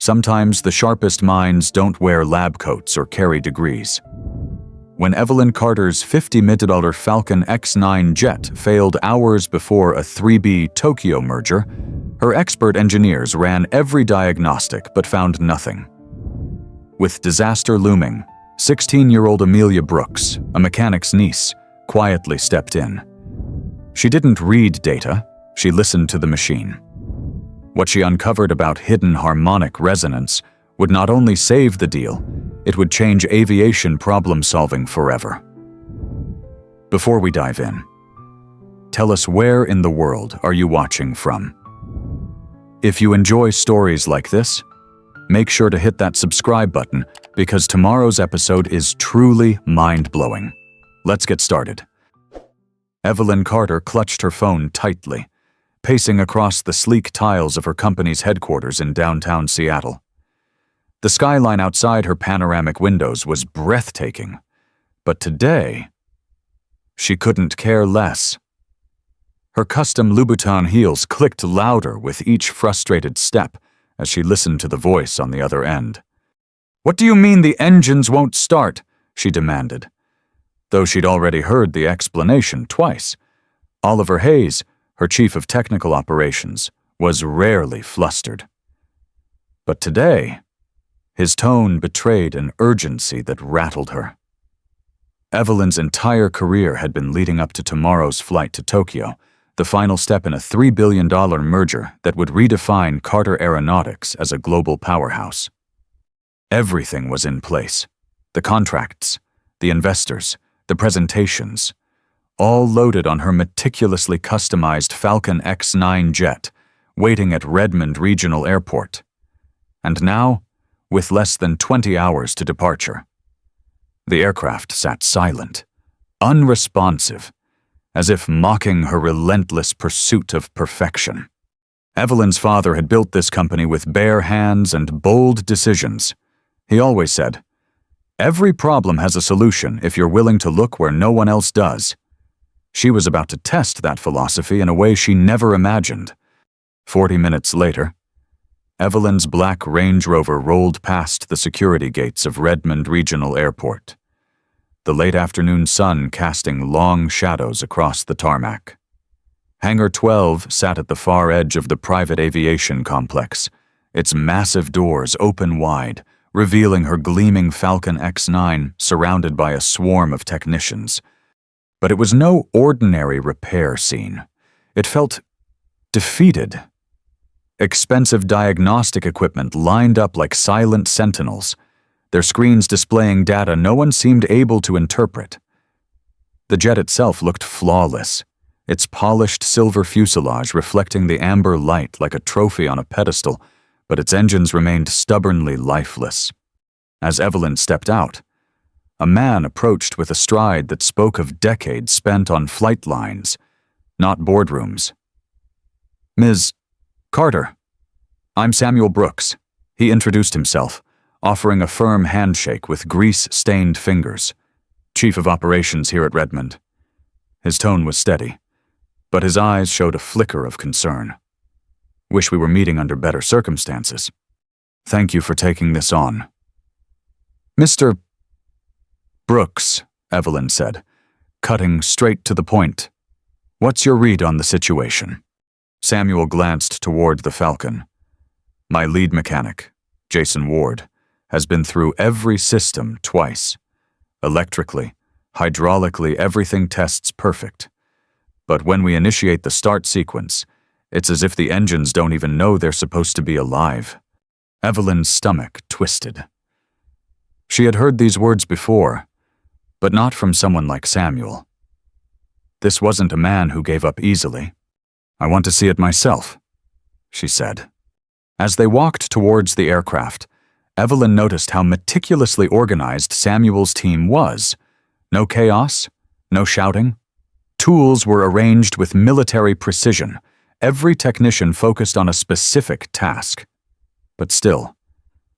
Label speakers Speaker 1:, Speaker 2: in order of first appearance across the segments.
Speaker 1: Sometimes the sharpest minds don't wear lab coats or carry degrees. When Evelyn Carter's $50 million Falcon X9 jet failed hours before a 3B Tokyo merger, her expert engineers ran every diagnostic but found nothing. With disaster looming, 16-year-old Amelia Brooks, a mechanic's niece, quietly stepped in. She didn't read data, she listened to the machine. What she uncovered about hidden harmonic resonance would not only save the deal, it would change aviation problem-solving forever. Before we dive in, tell us where in the world are you watching from? If you enjoy stories like this, make sure to hit that subscribe button because tomorrow's episode is truly mind-blowing. Let's get started. Evelyn Carter clutched her phone tightly, pacing across the sleek tiles of her company's headquarters in downtown Seattle. The skyline outside her panoramic windows was breathtaking, but today, she couldn't care less. Her custom Louboutin heels clicked louder with each frustrated step as she listened to the voice on the other end. "What do you mean the engines won't start?" she demanded. Though she'd already heard the explanation twice, Oliver Hayes, her chief of technical operations, was rarely flustered. But today, his tone betrayed an urgency that rattled her. Evelyn's entire career had been leading up to tomorrow's flight to Tokyo, the final step in a $3 billion merger that would redefine Carter Aeronautics as a global powerhouse. Everything was in place. The contracts, the investors, the presentations, all loaded on her meticulously customized Falcon X9 jet, waiting at Redmond Regional Airport. And now, with less than 20 hours to departure, the aircraft sat silent, unresponsive, as if mocking her relentless pursuit of perfection. Evelyn's father had built this company with bare hands and bold decisions. He always said, "Every problem has a solution if you're willing to look where no one else does." She was about to test that philosophy in a way she never imagined. 40 minutes later, Evelyn's black Range Rover rolled past the security gates of Redmond Regional Airport, the late afternoon sun casting long shadows across the tarmac. Hangar 12 sat at the far edge of the private aviation complex, its massive doors open wide, revealing her gleaming Falcon X9 surrounded by a swarm of technicians. But it was no ordinary repair scene. It felt defeated. Expensive diagnostic equipment lined up like silent sentinels, their screens displaying data no one seemed able to interpret. The jet itself looked flawless, its polished silver fuselage reflecting the amber light like a trophy on a pedestal, but its engines remained stubbornly lifeless. As Evelyn stepped out, a man approached with a stride that spoke of decades spent on flight lines, not boardrooms. "Ms. Carter, I'm Samuel Brooks," he introduced himself, offering a firm handshake with grease-stained fingers. "Chief of Operations here at Redmond." His tone was steady, but his eyes showed a flicker of concern. "Wish we were meeting under better circumstances. Thank you for taking this on." "Mr. Brooks," Evelyn said, cutting straight to the point. "What's your read on the situation?" Samuel glanced toward the Falcon. "My lead mechanic, Jason Ward, has been through every system twice. Electrically, hydraulically, everything tests perfect. But when we initiate the start sequence, it's as if the engines don't even know they're supposed to be alive." Evelyn's stomach twisted. She had heard these words before, but not from someone like Samuel. This wasn't a man who gave up easily. "I want to see it myself," she said. As they walked towards the aircraft, Evelyn noticed how meticulously organized Samuel's team was. No chaos, no shouting. Tools were arranged with military precision, every technician focused on a specific task. But still,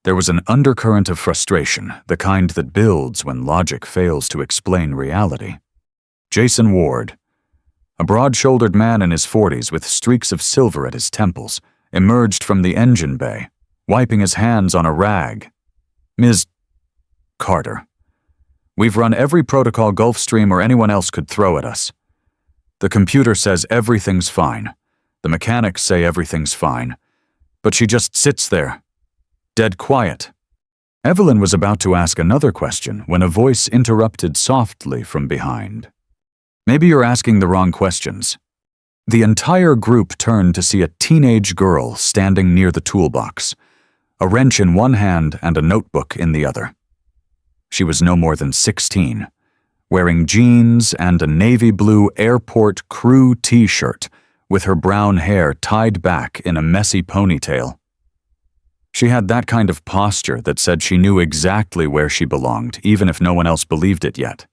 Speaker 1: there was an undercurrent of frustration, the kind that builds when logic fails to explain reality. Jason Ward, a broad-shouldered man in his 40s with streaks of silver at his temples, emerged from the engine bay, wiping his hands on a rag. "Ms. Carter, we've run every protocol Gulfstream or anyone else could throw at us. The computer says everything's fine. The mechanics say everything's fine. But she just sits there, dead quiet." Evelyn was about to ask another question when a voice interrupted softly from behind. "Maybe you're asking the wrong questions." The entire group turned to see a teenage girl standing near the toolbox, a wrench in one hand and a notebook in the other. She was no more than 16, wearing jeans and a navy blue airport crew t-shirt with her brown hair tied back in a messy ponytail. She had that kind of posture that said she knew exactly where she belonged, even if no one else believed it yet.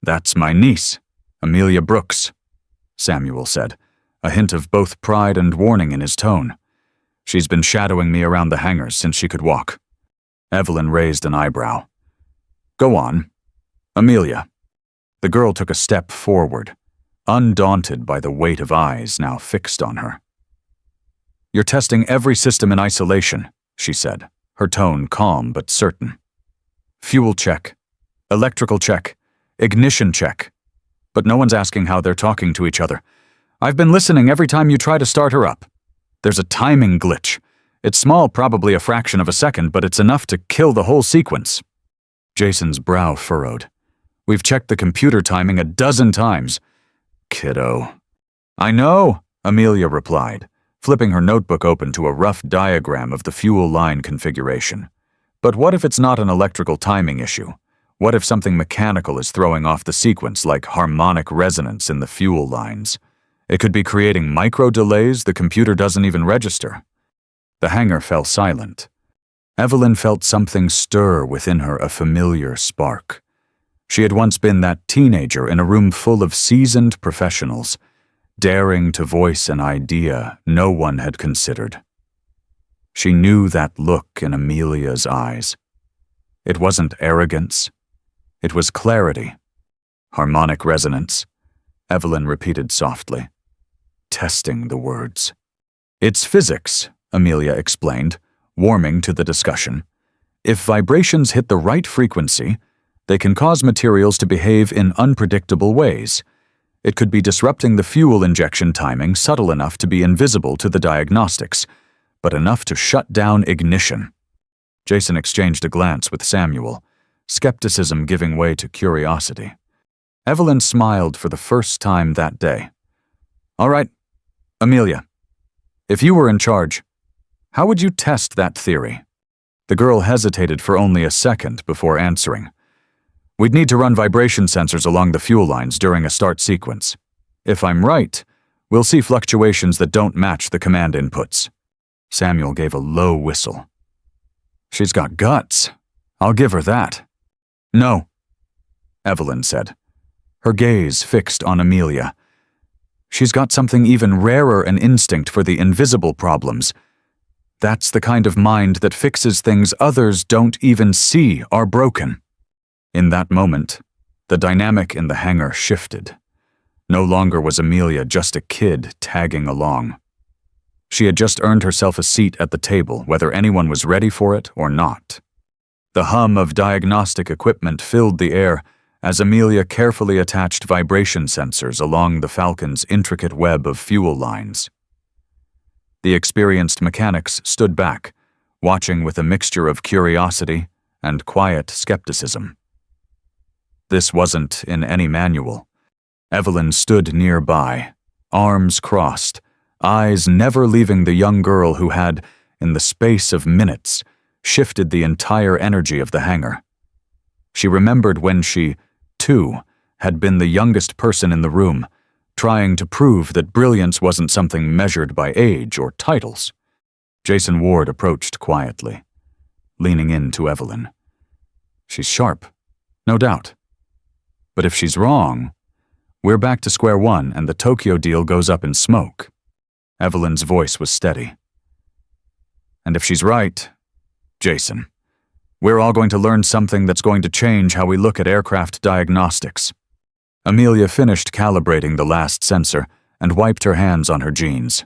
Speaker 1: "That's my niece, Amelia Brooks," Samuel said, a hint of both pride and warning in his tone. "She's been shadowing me around the hangars since she could walk." Evelyn raised an eyebrow. "Go on. Amelia." The girl took a step forward, undaunted by the weight of eyes now fixed on her. "You're testing every system in isolation," she said, her tone calm but certain. "Fuel check, electrical check, ignition check. But no one's asking how they're talking to each other. I've been listening every time you try to start her up. There's a timing glitch. It's small, probably a fraction of a second, but it's enough to kill the whole sequence." Jason's brow furrowed. "We've checked the computer timing a dozen times." "Kiddo." "I know," Amelia replied, flipping her notebook open to a rough diagram of the fuel line configuration. "But what if it's not an electrical timing issue? What if something mechanical is throwing off the sequence, like harmonic resonance in the fuel lines? It could be creating micro delays the computer doesn't even register." The hangar fell silent. Evelyn felt something stir within her, a familiar spark. She had once been that teenager in a room full of seasoned professionals, daring to voice an idea no one had considered. She knew that look in Amelia's eyes. It wasn't arrogance. It was clarity. "Harmonic resonance," Evelyn repeated softly, testing the words. "It's physics," Amelia explained, warming to the discussion. "If vibrations hit the right frequency, they can cause materials to behave in unpredictable ways. It could be disrupting the fuel injection timing subtle enough to be invisible to the diagnostics, but enough to shut down ignition." Jason exchanged a glance with Samuel, skepticism giving way to curiosity. Evelyn smiled for the first time that day. "All right, Amelia, if you were in charge, how would you test that theory?" The girl hesitated for only a second before answering. "We'd need to run vibration sensors along the fuel lines during a start sequence. If I'm right, we'll see fluctuations that don't match the command inputs." Samuel gave a low whistle. "She's got guts. I'll give her that." "No," Evelyn said, her gaze fixed on Amelia. "She's got something even rarer, an instinct for the invisible problems. That's the kind of mind that fixes things others don't even see are broken." In that moment, the dynamic in the hangar shifted. No longer was Amelia just a kid tagging along. She had just earned herself a seat at the table, whether anyone was ready for it or not. The hum of diagnostic equipment filled the air as Amelia carefully attached vibration sensors along the Falcon's intricate web of fuel lines. The experienced mechanics stood back, watching with a mixture of curiosity and quiet skepticism. This wasn't in any manual. Evelyn stood nearby, arms crossed, eyes never leaving the young girl who had, in the space of minutes, shifted the entire energy of the hangar. She remembered when she, too, had been the youngest person in the room, trying to prove that brilliance wasn't something measured by age or titles. Jason Ward approached quietly, leaning in to Evelyn. "She's sharp, no doubt. But if she's wrong, we're back to square one and the Tokyo deal goes up in smoke." Evelyn's voice was steady. "And if she's right, Jason, we're all going to learn something that's going to change how we look at aircraft diagnostics." Amelia finished calibrating the last sensor and wiped her hands on her jeans.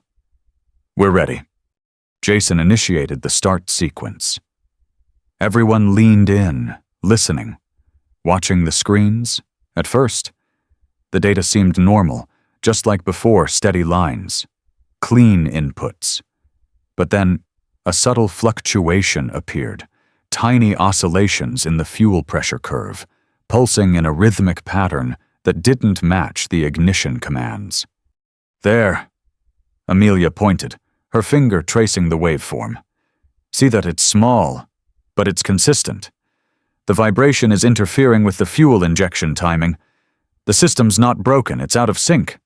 Speaker 1: "We're ready." Jason initiated the start sequence. Everyone leaned in, listening, watching the screens. At first, the data seemed normal, just like before, steady lines, clean inputs. But then, a subtle fluctuation appeared, tiny oscillations in the fuel pressure curve, pulsing in a rhythmic pattern that didn't match the ignition commands. There, Amelia pointed, her finger tracing the waveform. See that it's small, but it's consistent. The vibration is interfering with the fuel injection timing. The system's not broken, it's out of sync.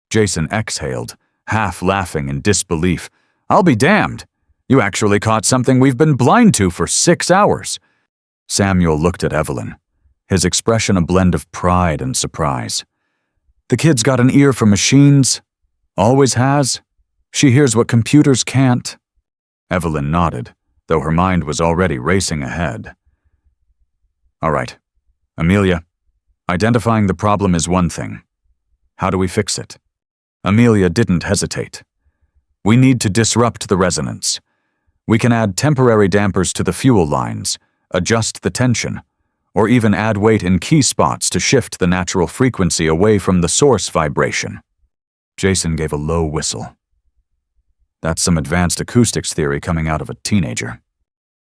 Speaker 1: Jason exhaled, half laughing in disbelief. I'll be damned. You actually caught something we've been blind to for 6 hours. Samuel looked at Evelyn, his expression a blend of pride and surprise. The kid's got an ear for machines. Always has. She hears what computers can't. Evelyn nodded, though her mind was already racing ahead. All right, Amelia, identifying the problem is one thing. How do we fix it? Amelia didn't hesitate. We need to disrupt the resonance. We can add temporary dampers to the fuel lines, adjust the tension, or even add weight in key spots to shift the natural frequency away from the source vibration. Jason gave a low whistle. That's some advanced acoustics theory coming out of a teenager.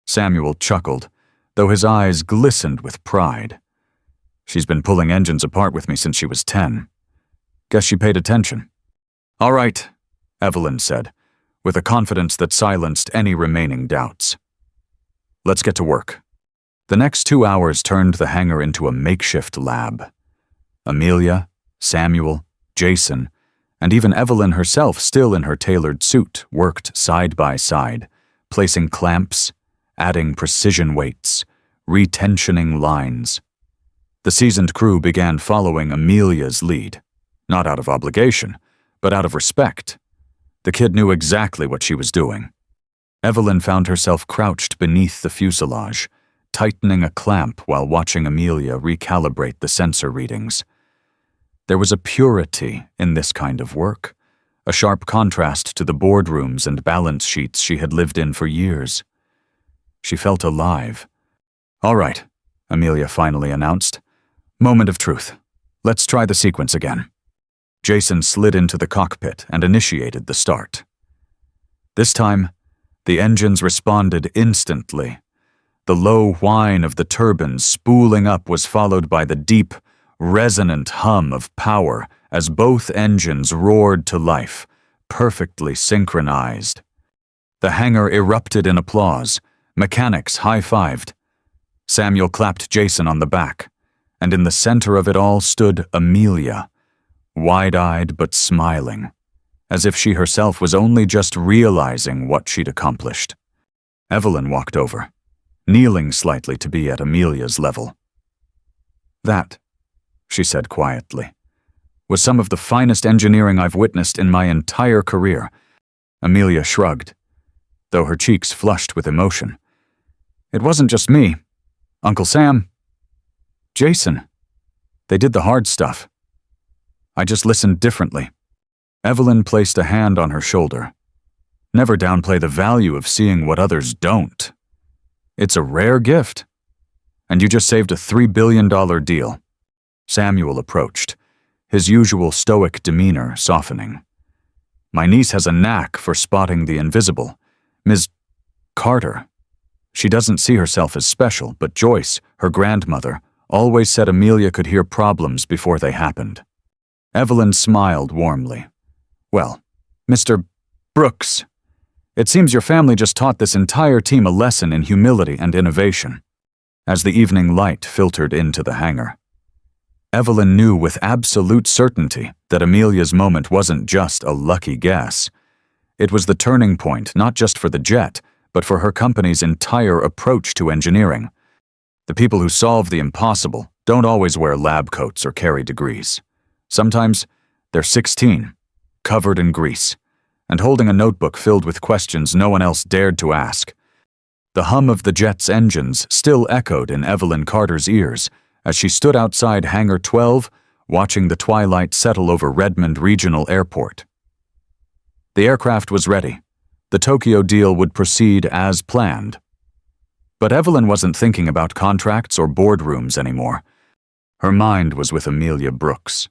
Speaker 1: Samuel chuckled, though his eyes glistened with pride. She's been pulling engines apart with me since she was 10. Guess she paid attention. All right, Evelyn said, with a confidence that silenced any remaining doubts. Let's get to work. The next 2 hours turned the hangar into a makeshift lab. Amelia, Samuel, Jason, and even Evelyn herself, still in her tailored suit, worked side by side, placing clamps, adding precision weights, retensioning lines. The seasoned crew began following Amelia's lead, not out of obligation, but out of respect. The kid knew exactly what she was doing. Evelyn found herself crouched beneath the fuselage, tightening a clamp while watching Amelia recalibrate the sensor readings. There was a purity in this kind of work, a sharp contrast to the boardrooms and balance sheets she had lived in for years. She felt alive. All right, Amelia finally announced. Moment of truth. Let's try the sequence again. Jason slid into the cockpit and initiated the start. This time, the engines responded instantly. The low whine of the turbines spooling up was followed by the deep, resonant hum of power as both engines roared to life, perfectly synchronized. The hangar erupted in applause. Mechanics high-fived. Samuel clapped Jason on the back, and in the center of it all stood Amelia, wide-eyed but smiling, as if she herself was only just realizing what she'd accomplished. Evelyn walked over, kneeling slightly to be at Amelia's level. That, she said quietly, was some of the finest engineering I've witnessed in my entire career. Amelia shrugged, though her cheeks flushed with emotion. It wasn't just me. Uncle Sam, Jason, they did the hard stuff. I just listened differently. Evelyn placed a hand on her shoulder. Never downplay the value of seeing what others don't. It's a rare gift. And you just saved a $3 billion deal. Samuel approached, his usual stoic demeanor softening. My niece has a knack for spotting the invisible. Ms. Carter. She doesn't see herself as special, but Joyce, her grandmother, always said Amelia could hear problems before they happened. Evelyn smiled warmly. Well, Mr. Brooks, it seems your family just taught this entire team a lesson in humility and innovation. As the evening light filtered into the hangar, Evelyn knew with absolute certainty that Amelia's moment wasn't just a lucky guess. It was the turning point not just for the jet, but for her company's entire approach to engineering. The people who solve the impossible don't always wear lab coats or carry degrees. Sometimes they're 16, covered in grease, and holding a notebook filled with questions no one else dared to ask. The hum of the jet's engines still echoed in Evelyn Carter's ears as she stood outside Hangar 12, watching the twilight settle over Redmond Regional Airport. The aircraft was ready, The Tokyo deal would proceed as planned. But Evelyn wasn't thinking about contracts or boardrooms anymore. Her mind was with Amelia Brooks.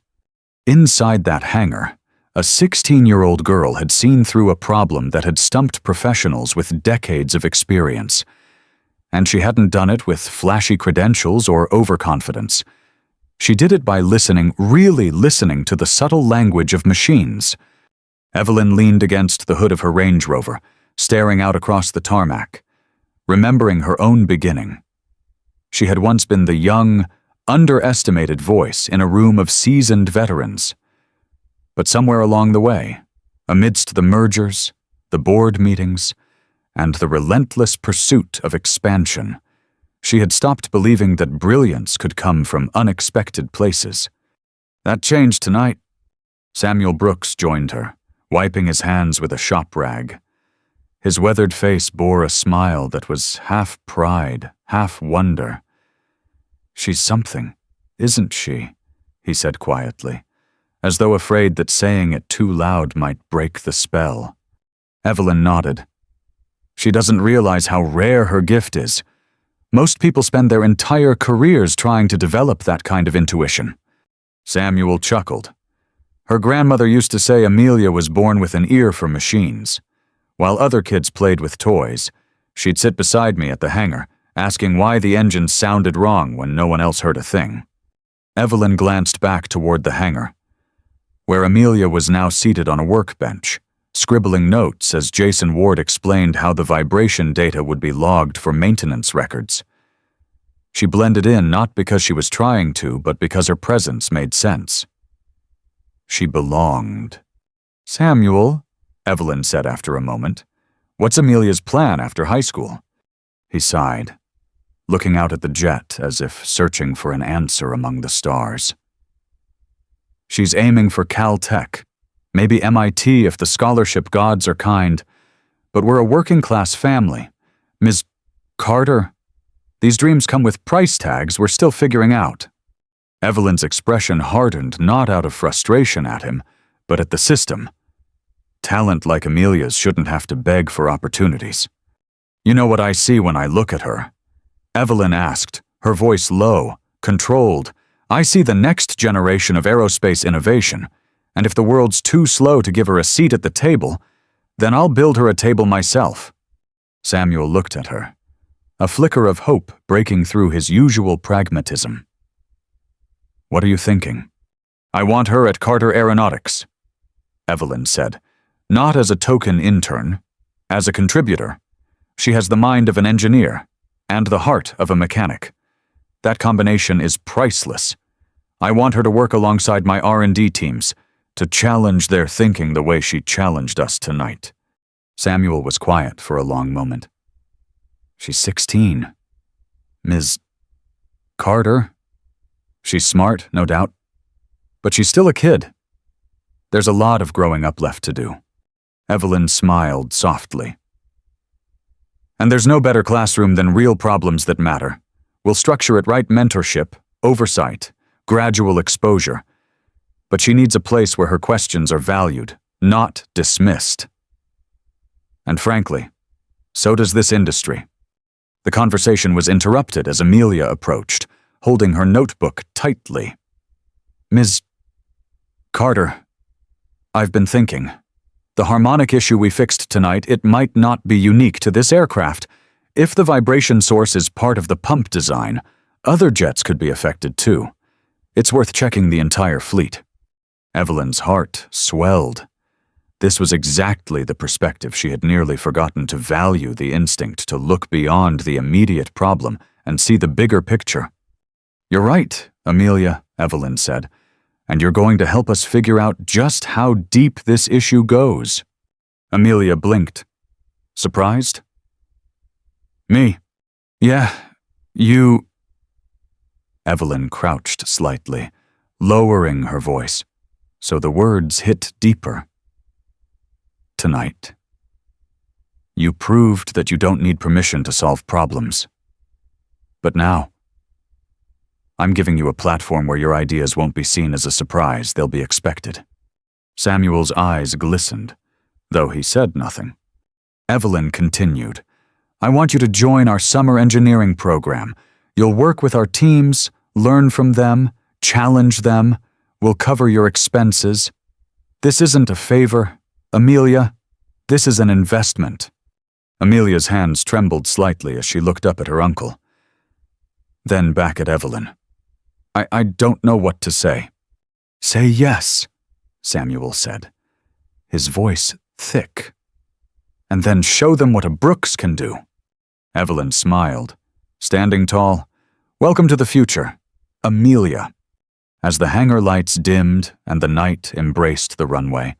Speaker 1: Inside that hangar, a 16-year-old girl had seen through a problem that had stumped professionals with decades of experience. And she hadn't done it with flashy credentials or overconfidence. She did it by listening, really listening to the subtle language of machines. Evelyn leaned against the hood of her Range Rover, staring out across the tarmac, remembering her own beginning. She had once been the young, underestimated voice in a room of seasoned veterans. But somewhere along the way, amidst the mergers, the board meetings, and the relentless pursuit of expansion, she had stopped believing that brilliance could come from unexpected places. That changed tonight. Samuel Brooks joined her, wiping his hands with a shop rag. His weathered face bore a smile that was half pride, half wonder. "She's something, isn't she?" he said quietly, as though afraid that saying it too loud might break the spell. Evelyn nodded. "She doesn't realize how rare her gift is. Most people spend their entire careers trying to develop that kind of intuition." Samuel chuckled. Her grandmother used to say Amelia was born with an ear for machines. While other kids played with toys, she'd sit beside me at the hangar, asking why the engine sounded wrong when no one else heard a thing. Evelyn glanced back toward the hangar, where Amelia was now seated on a workbench, scribbling notes as Jason Ward explained how the vibration data would be logged for maintenance records. She blended in not because she was trying to, but because her presence made sense. She belonged. "Samuel," Evelyn said after a moment, "what's Amelia's plan after high school?" He sighed, looking out at the jet as if searching for an answer among the stars. "She's aiming for Caltech, maybe MIT if the scholarship gods are kind, but we're a working-class family. Ms. Carter, these dreams come with price tags we're still figuring out." Evelyn's expression hardened not out of frustration at him, but at the system. Talent like Amelia's shouldn't have to beg for opportunities. "You know what I see when I look at her?" Evelyn asked, her voice low, controlled. "I see the next generation of aerospace innovation, and if the world's too slow to give her a seat at the table, then I'll build her a table myself." Samuel looked at her, a flicker of hope breaking through his usual pragmatism. "What are you thinking?" "I want her at Carter Aeronautics," Evelyn said, "not as a token intern, as a contributor. She has the mind of an engineer and the heart of a mechanic. That combination is priceless. I want her to work alongside my R&D teams, to challenge their thinking the way she challenged us tonight." Samuel was quiet for a long moment. "She's 16. Ms. Carter. She's smart, no doubt. But she's still a kid. There's a lot of growing up left to do." Evelyn smiled softly. "And there's no better classroom than real problems that matter. We'll structure it right: mentorship, oversight, gradual exposure. But she needs a place where her questions are valued, not dismissed. And frankly, so does this industry." The conversation was interrupted as Amelia approached, holding her notebook tightly. "Ms. Carter, I've been thinking. The harmonic issue we fixed tonight, it might not be unique to this aircraft. If the vibration source is part of the pump design, other jets could be affected too. It's worth checking the entire fleet." Evelyn's heart swelled. This was exactly the perspective she had nearly forgotten to value: the instinct to look beyond the immediate problem and see the bigger picture. "You're right, Amelia," Evelyn said, "and you're going to help us figure out just how deep this issue goes." Amelia blinked. "Surprised?" "Me? Yeah, you—" Evelyn crouched slightly, lowering her voice, so the words hit deeper. "Tonight, you proved that you don't need permission to solve problems. But now, I'm giving you a platform where your ideas won't be seen as a surprise, they'll be expected." Samuel's eyes glistened, though he said nothing. Evelyn continued. I want you to join our summer engineering program. You'll work with our teams, learn from them, challenge them. We'll cover your expenses. This isn't a favor, Amelia. This is an investment. Amelia's hands trembled slightly as she looked up at her uncle. Then back at Evelyn. I don't know what to say. Say yes, Samuel said, his voice thick. And then show them what a Brooks can do. Evelyn smiled, standing tall. Welcome to the future, Amelia. As the hangar lights dimmed and the night embraced the runway,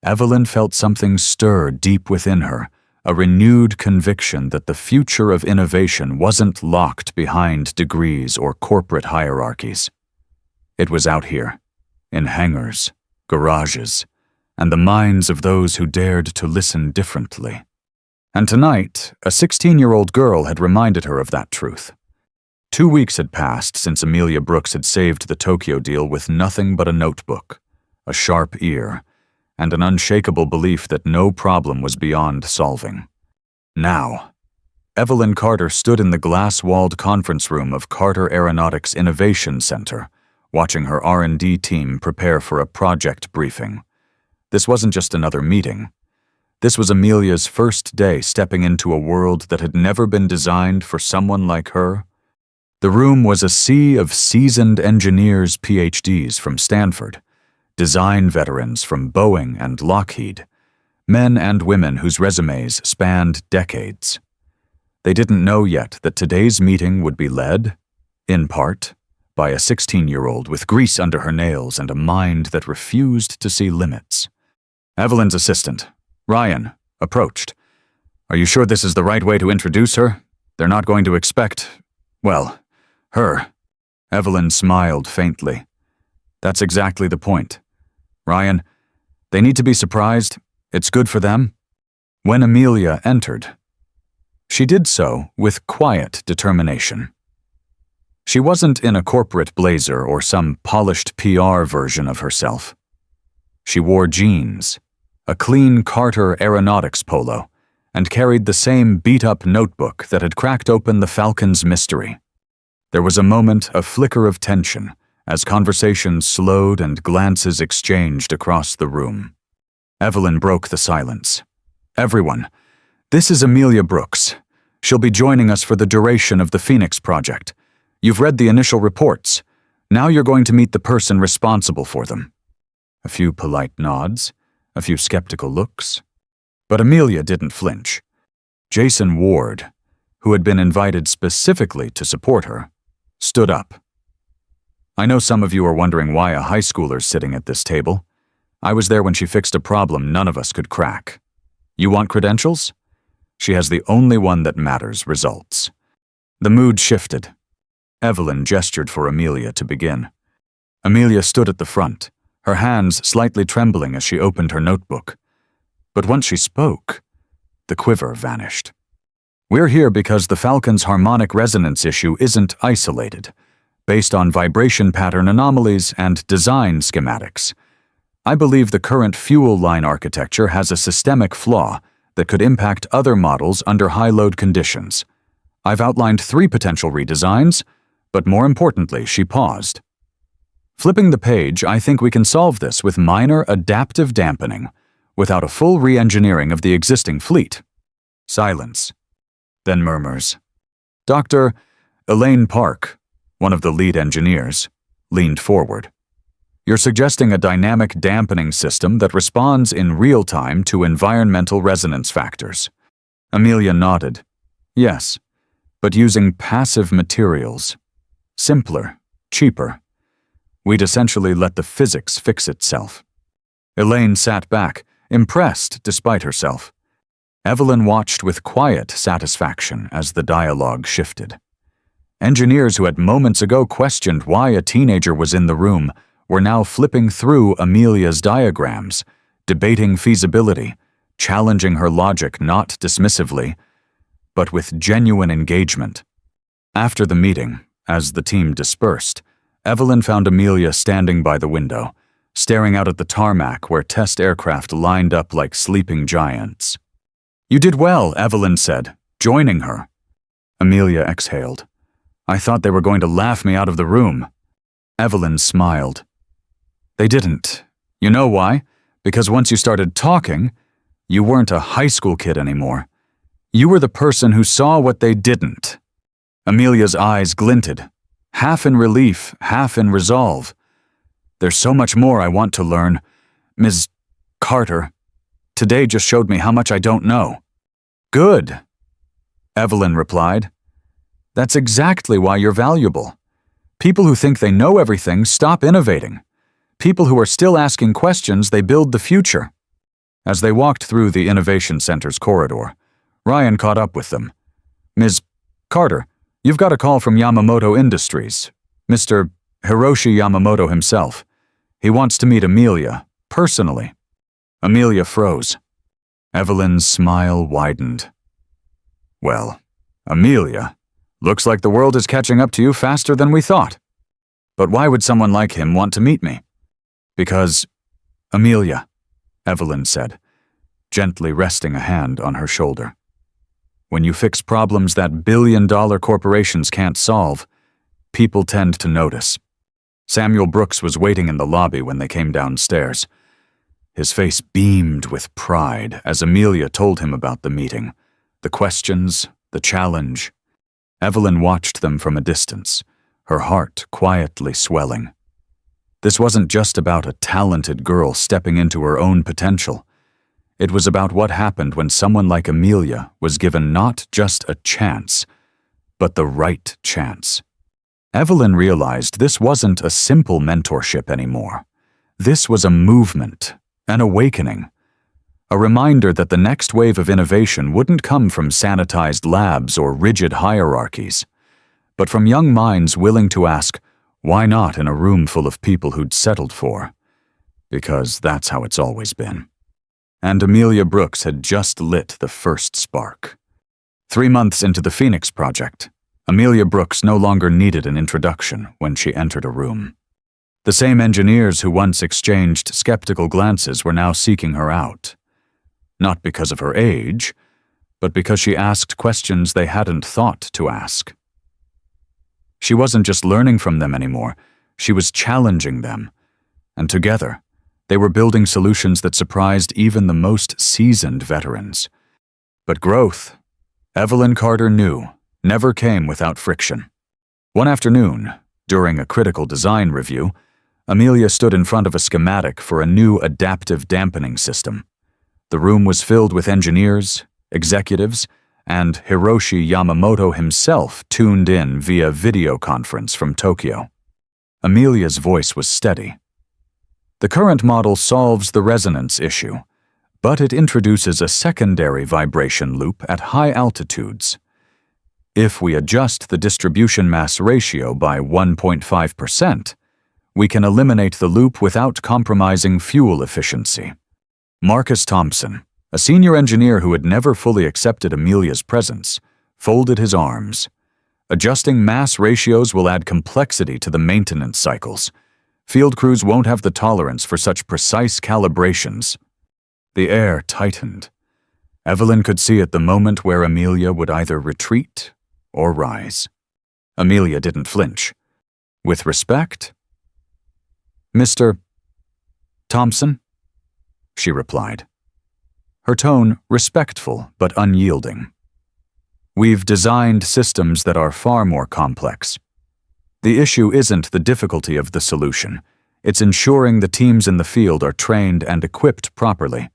Speaker 1: Evelyn felt something stir deep within her, a renewed conviction that the future of innovation wasn't locked behind degrees or corporate hierarchies. It was out here, in hangars, garages, and the minds of those who dared to listen differently. And tonight, a 16-year-old girl had reminded her of that truth. 2 weeks had passed since Amelia Brooks had saved the Tokyo deal with nothing but a notebook, a sharp ear, and an unshakable belief that no problem was beyond solving. Now, Evelyn Carter stood in the glass-walled conference room of Carter Aeronautics Innovation Center, watching her R&D team prepare for a project briefing. This wasn't just another meeting. This was Amelia's first day stepping into a world that had never been designed for someone like her. The room was a sea of seasoned engineers, PhDs from Stanford, design veterans from Boeing and Lockheed, men and women whose resumes spanned decades. They didn't know yet that today's meeting would be led, in part, by a 16-year-old with grease under her nails and a mind that refused to see limits. Evelyn's assistant, Ryan, approached. Are you sure this is the right way to introduce her? They're not going to expect, well, her. Evelyn smiled faintly. That's exactly the point. Ryan, they need to be surprised. It's good for them. When Amelia entered, she did so with quiet determination. She wasn't in a corporate blazer or some polished PR version of herself. She wore jeans, a clean Carter Aeronautics polo, and carried the same beat-up notebook that had cracked open the Falcon's mystery. There was a moment, a flicker of tension, as conversations slowed and glances exchanged across the room. Evelyn broke the silence. Everyone, this is Amelia Brooks. She'll be joining us for the duration of the Phoenix project. You've read the initial reports. Now you're going to meet the person responsible for them. A few polite nods, a few skeptical looks. But Amelia didn't flinch. Jason Ward, who had been invited specifically to support her, stood up. I know some of you are wondering why a high schooler's sitting at this table. I was there when she fixed a problem none of us could crack. You want credentials? She has the only one that matters, results. The mood shifted. Evelyn gestured for Amelia to begin. Amelia stood at the front, her hands slightly trembling as she opened her notebook. But once she spoke, the quiver vanished. We're here because the Falcon's harmonic resonance issue isn't isolated, based on vibration pattern anomalies and design schematics. I believe the current fuel line architecture has a systemic flaw that could impact other models under high-load conditions. I've outlined 3 potential redesigns, but more importantly, she paused. Flipping the page, I think we can solve this with minor adaptive dampening, without a full re-engineering of the existing fleet. Silence. Then murmurs. Dr. Elaine Park, one of the lead engineers, leaned forward. You're suggesting a dynamic dampening system that responds in real time to environmental resonance factors. Amelia nodded. Yes, but using passive materials. Simpler, cheaper. We'd essentially let the physics fix itself. Elaine sat back, impressed despite herself. Evelyn watched with quiet satisfaction as the dialogue shifted. Engineers who had moments ago questioned why a teenager was in the room were now flipping through Amelia's diagrams, debating feasibility, challenging her logic not dismissively, but with genuine engagement. After the meeting, as the team dispersed, Evelyn found Amelia standing by the window, staring out at the tarmac where test aircraft lined up like sleeping giants. You did well, Evelyn said, joining her. Amelia exhaled. I thought they were going to laugh me out of the room. Evelyn smiled. They didn't. You know why? Because once you started talking, you weren't a high school kid anymore. You were the person who saw what they didn't. Amelia's eyes glinted, half in relief, half in resolve. There's so much more I want to learn. Ms. Carter, today just showed me how much I don't know. Good, Evelyn replied. That's exactly why you're valuable. People who think they know everything stop innovating. People who are still asking questions, they build the future. As they walked through the Innovation Center's corridor, Ryan caught up with them. Ms. Carter, you've got a call from Yamamoto Industries. Mr. Hiroshi Yamamoto himself. He wants to meet Amelia, personally. Amelia froze. Evelyn's smile widened. Well, Amelia, looks like the world is catching up to you faster than we thought. But why would someone like him want to meet me? Because, Amelia, Evelyn said, gently resting a hand on her shoulder. When you fix problems that billion-dollar corporations can't solve, people tend to notice. Samuel Brooks was waiting in the lobby when they came downstairs. His face beamed with pride as Amelia told him about the meeting, the questions, the challenge. Evelyn watched them from a distance, her heart quietly swelling. This wasn't just about a talented girl stepping into her own potential. It was about what happened when someone like Amelia was given not just a chance, but the right chance. Evelyn realized this wasn't a simple mentorship anymore. This was a movement, an awakening, a reminder that the next wave of innovation wouldn't come from sanitized labs or rigid hierarchies, but from young minds willing to ask, why not in a room full of people who'd settled for? Because that's how it's always been. And Amelia Brooks had just lit the first spark. 3 months into the Phoenix Project, Amelia Brooks no longer needed an introduction when she entered a room. The same engineers who once exchanged skeptical glances were now seeking her out. Not because of her age, but because she asked questions they hadn't thought to ask. She wasn't just learning from them anymore, she was challenging them. And together, they were building solutions that surprised even the most seasoned veterans. But growth, Evelyn Carter knew, never came without friction. One afternoon, during a critical design review, Amelia stood in front of a schematic for a new adaptive dampening system. The room was filled with engineers, executives, and Hiroshi Yamamoto himself tuned in via video conference from Tokyo. Amelia's voice was steady. The current model solves the resonance issue, but it introduces a secondary vibration loop at high altitudes. If we adjust the distribution mass ratio by 1.5%, we can eliminate the loop without compromising fuel efficiency. Marcus Thompson, a senior engineer who had never fully accepted Amelia's presence, folded his arms. Adjusting mass ratios will add complexity to the maintenance cycles. Field crews won't have the tolerance for such precise calibrations. The air tightened. Evelyn could see at the moment where Amelia would either retreat or rise. Amelia didn't flinch. With respect, Mr. Thompson, she replied. Her tone respectful but unyielding. We've designed systems that are far more complex. The issue isn't the difficulty of the solution. It's ensuring the teams in the field are trained and equipped properly.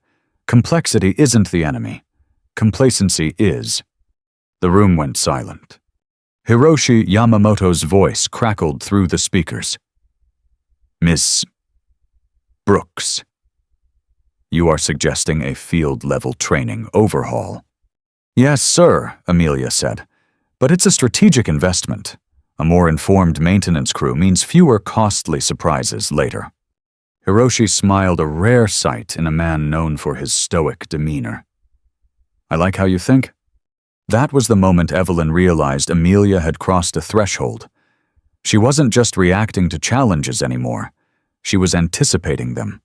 Speaker 1: Complexity isn't the enemy. Complacency is. The room went silent. Hiroshi Yamamoto's voice crackled through the speakers. Miss Brooks, you are suggesting a field-level training overhaul. Yes, sir, Amelia said, but it's a strategic investment. A more informed maintenance crew means fewer costly surprises later. Hiroshi smiled, a rare sight in a man known for his stoic demeanor. I like how you think. That was the moment Evelyn realized Amelia had crossed a threshold. She wasn't just reacting to challenges anymore. She was anticipating them.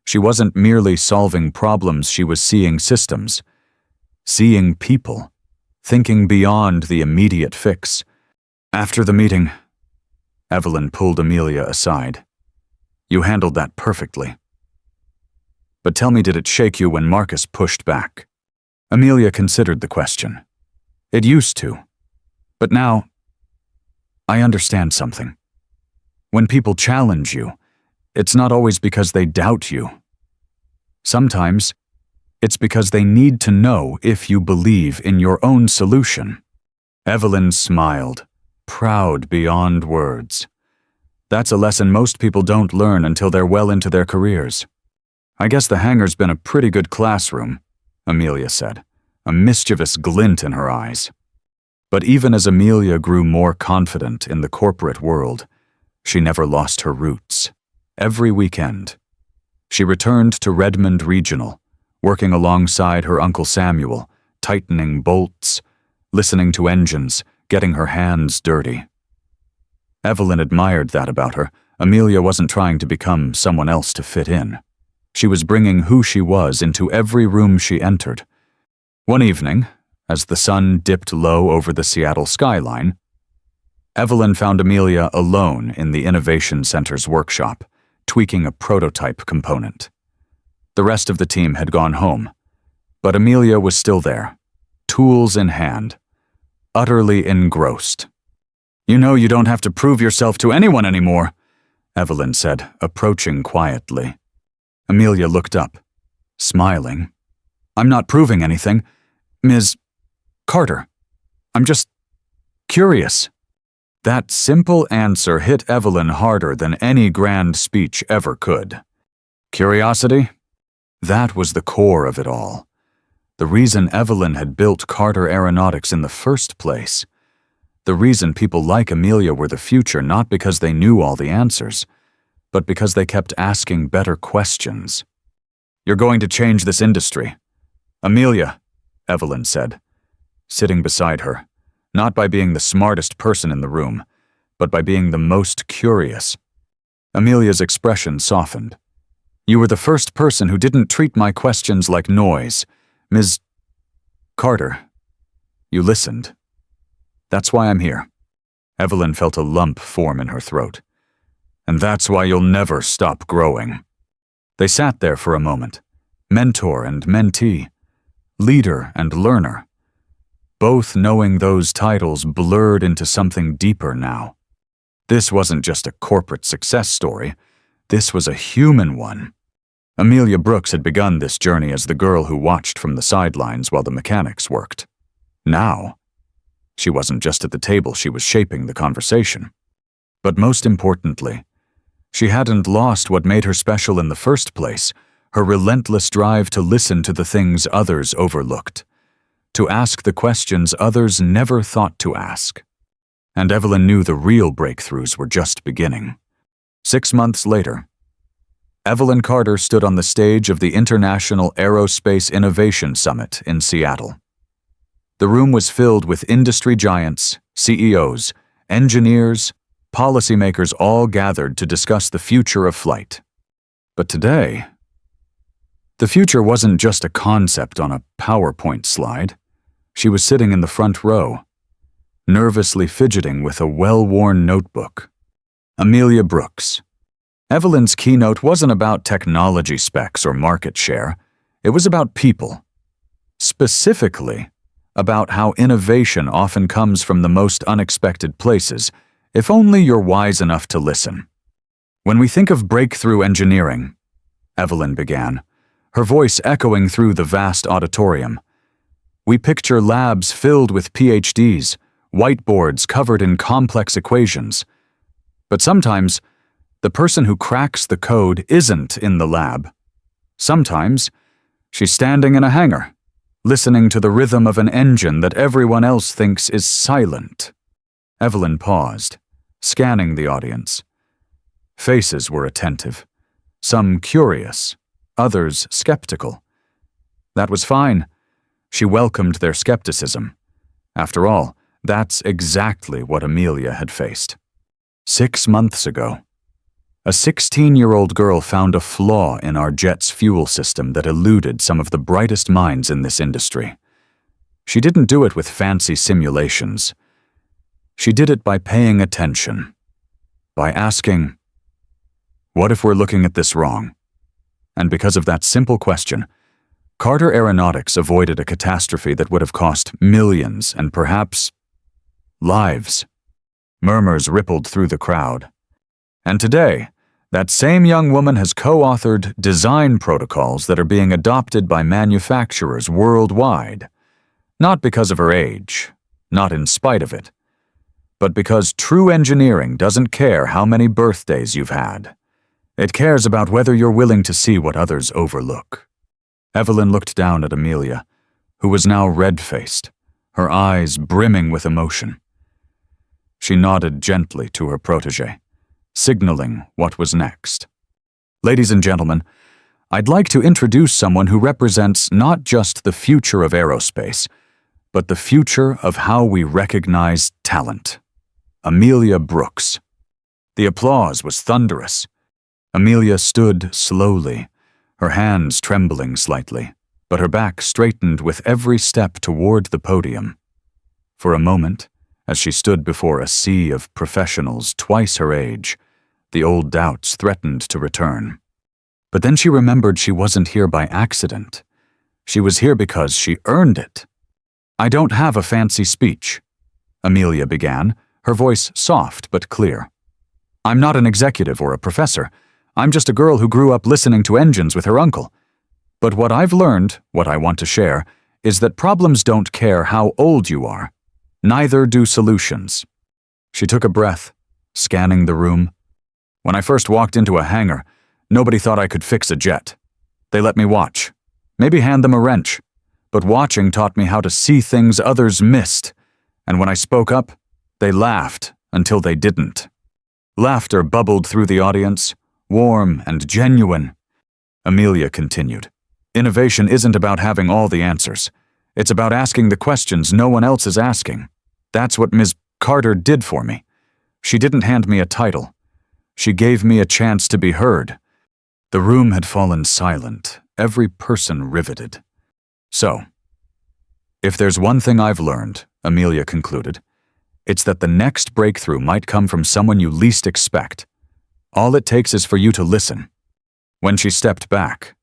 Speaker 1: She wasn't merely solving problems, she was seeing systems. seeing people, thinking beyond the immediate fix. After the meeting, Evelyn pulled Amelia aside. You handled that perfectly. But tell me, did it shake you when Marcus pushed back? Amelia considered the question. It used to. But now, I understand something. When people challenge you, it's not always because they doubt you. Sometimes, it's because they need to know if you believe in your own solution. Evelyn smiled, proud beyond words. That's a lesson most people don't learn until they're well into their careers. I guess the hangar's been a pretty good classroom, Amelia said, a mischievous glint in her eyes. But even as Amelia grew more confident in the corporate world, she never lost her roots. Every weekend, she returned to Redmond Regional, working alongside her Uncle Samuel, tightening bolts, listening to engines, getting her hands dirty. Evelyn admired that about her. Amelia wasn't trying to become someone else to fit in. She was bringing who she was into every room she entered. One evening, as the sun dipped low over the Seattle skyline, Evelyn found Amelia alone in the Innovation Center's workshop, tweaking a prototype component. The rest of the team had gone home, but Amelia was still there, tools in hand, utterly engrossed. You know you don't have to prove yourself to anyone anymore, Evelyn said, approaching quietly. Amelia looked up, smiling. I'm not proving anything, Ms. Carter. I'm just curious. That simple answer hit Evelyn harder than any grand speech ever could. Curiosity? That was the core of it all. The reason Evelyn had built Carter Aeronautics in the first place. The reason people like Amelia were the future, not because they knew all the answers, but because they kept asking better questions. You're going to change this industry. Amelia, Evelyn said, sitting beside her, not by being the smartest person in the room, but by being the most curious. Amelia's expression softened. You were the first person who didn't treat my questions like noise. Ms. Carter, you listened. That's why I'm here. Evelyn felt a lump form in her throat. And that's why you'll never stop growing. They sat there for a moment, mentor and mentee, leader and learner, both knowing those titles blurred into something deeper now. This wasn't just a corporate success story. This was a human one. Amelia Brooks had begun this journey as the girl who watched from the sidelines while the mechanics worked. Now, she wasn't just at the table, she was shaping the conversation. But most importantly, she hadn't lost what made her special in the first place, her relentless drive to listen to the things others overlooked, to ask the questions others never thought to ask. And Evelyn knew the real breakthroughs were just beginning. 6 months later, Evelyn Carter stood on the stage of the International Aerospace Innovation Summit in Seattle. The room was filled with industry giants, CEOs, engineers, policymakers all gathered to discuss the future of flight. But today, the future wasn't just a concept on a PowerPoint slide. She was sitting in the front row, nervously fidgeting with a well-worn notebook. Amelia Brooks. Evelyn's keynote wasn't about technology specs or market share. It was about people. Specifically, about how innovation often comes from the most unexpected places, if only you're wise enough to listen. When we think of breakthrough engineering, Evelyn began, her voice echoing through the vast auditorium, we picture labs filled with PhDs, whiteboards covered in complex equations. But sometimes, the person who cracks the code isn't in the lab. Sometimes, she's standing in a hangar, listening to the rhythm of an engine that everyone else thinks is silent. Evelyn paused, scanning the audience. Faces were attentive, some curious, others skeptical. That was fine. She welcomed their skepticism. After all, that's exactly what Amelia had faced. 6 months ago, a 16-year-old girl found a flaw in our jet's fuel system that eluded some of the brightest minds in this industry. She didn't do it with fancy simulations. She did it by paying attention, by asking, what if we're looking at this wrong? And because of that simple question, Carter Aeronautics avoided a catastrophe that would have cost millions and perhaps lives. Murmurs rippled through the crowd. And today, that same young woman has co-authored design protocols that are being adopted by manufacturers worldwide, not because of her age, not in spite of it, but because true engineering doesn't care how many birthdays you've had. It cares about whether you're willing to see what others overlook. Evelyn looked down at Amelia, who was now red-faced, her eyes brimming with emotion. She nodded gently to her protégé, signaling what was next. Ladies and gentlemen, I'd like to introduce someone who represents not just the future of aerospace, but the future of how we recognize talent. Amelia Brooks. The applause was thunderous. Amelia stood slowly, her hands trembling slightly, but her back straightened with every step toward the podium. For a moment, as she stood before a sea of professionals twice her age, the old doubts threatened to return. But then she remembered she wasn't here by accident. She was here because she earned it. I don't have a fancy speech, Amelia began, her voice soft but clear. I'm not an executive or a professor. I'm just a girl who grew up listening to engines with her uncle. But what I've learned, what I want to share, is that problems don't care how old you are. Neither do solutions. She took a breath, scanning the room. When I first walked into a hangar, nobody thought I could fix a jet. They let me watch, maybe hand them a wrench. But watching taught me how to see things others missed. And when I spoke up, they laughed until they didn't. Laughter bubbled through the audience, warm and genuine. Amelia continued, innovation isn't about having all the answers. It's about asking the questions no one else is asking. That's what Ms. Carter did for me. She didn't hand me a title. She gave me a chance to be heard. The room had fallen silent, every person riveted. So, if there's one thing I've learned, Amelia concluded, it's that the next breakthrough might come from someone you least expect. All it takes is for you to listen. When she stepped back,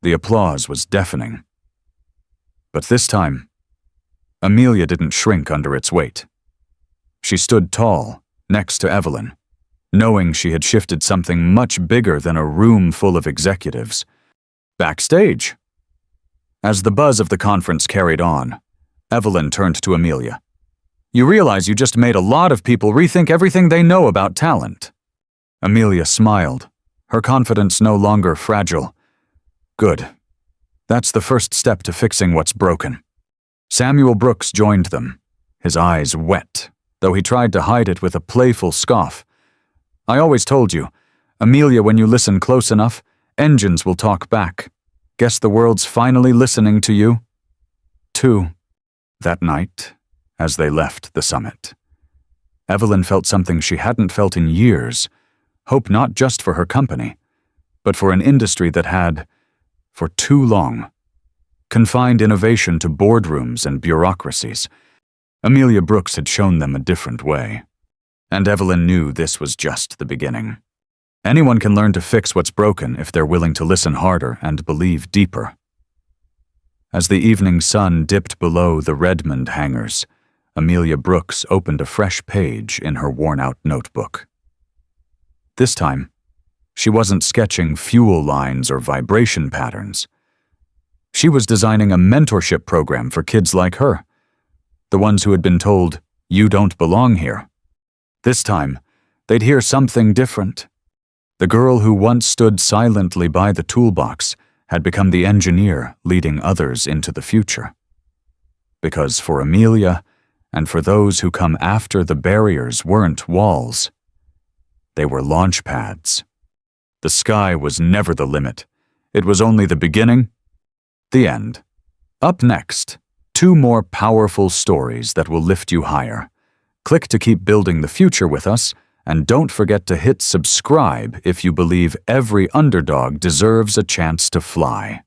Speaker 1: the applause was deafening. But this time, Amelia didn't shrink under its weight. She stood tall, next to Evelyn, knowing she had shifted something much bigger than a room full of executives. Backstage. As the buzz of the conference carried on, Evelyn turned to Amelia. You realize you just made a lot of people rethink everything they know about talent. Amelia smiled, her confidence no longer fragile. Good. That's the first step to fixing what's broken. Samuel Brooks joined them, his eyes wet, though he tried to hide it with a playful scoff. I always told you, Amelia, when you listen close enough, engines will talk back. Guess the world's finally listening to you? 2. That night, as they left the summit, Evelyn felt something she hadn't felt in years, hope not just for her company, but for an industry that had, for too long, confined innovation to boardrooms and bureaucracies. Amelia Brooks had shown them a different way, and Evelyn knew this was just the beginning. Anyone can learn to fix what's broken if they're willing to listen harder and believe deeper. As the evening sun dipped below the Redmond hangars, Amelia Brooks opened a fresh page in her worn-out notebook. This time, she wasn't sketching fuel lines or vibration patterns. She was designing a mentorship program for kids like her, the ones who had been told, "You don't belong here." This time, they'd hear something different. The girl who once stood silently by the toolbox had become the engineer leading others into the future. Because for Amelia, and for those who come after, the barriers weren't walls. They were launch pads. The sky was never the limit. It was only the beginning. The end. Up next, 2 more powerful stories that will lift you higher. Click to keep building the future with us, and don't forget to hit subscribe if you believe every underdog deserves a chance to fly.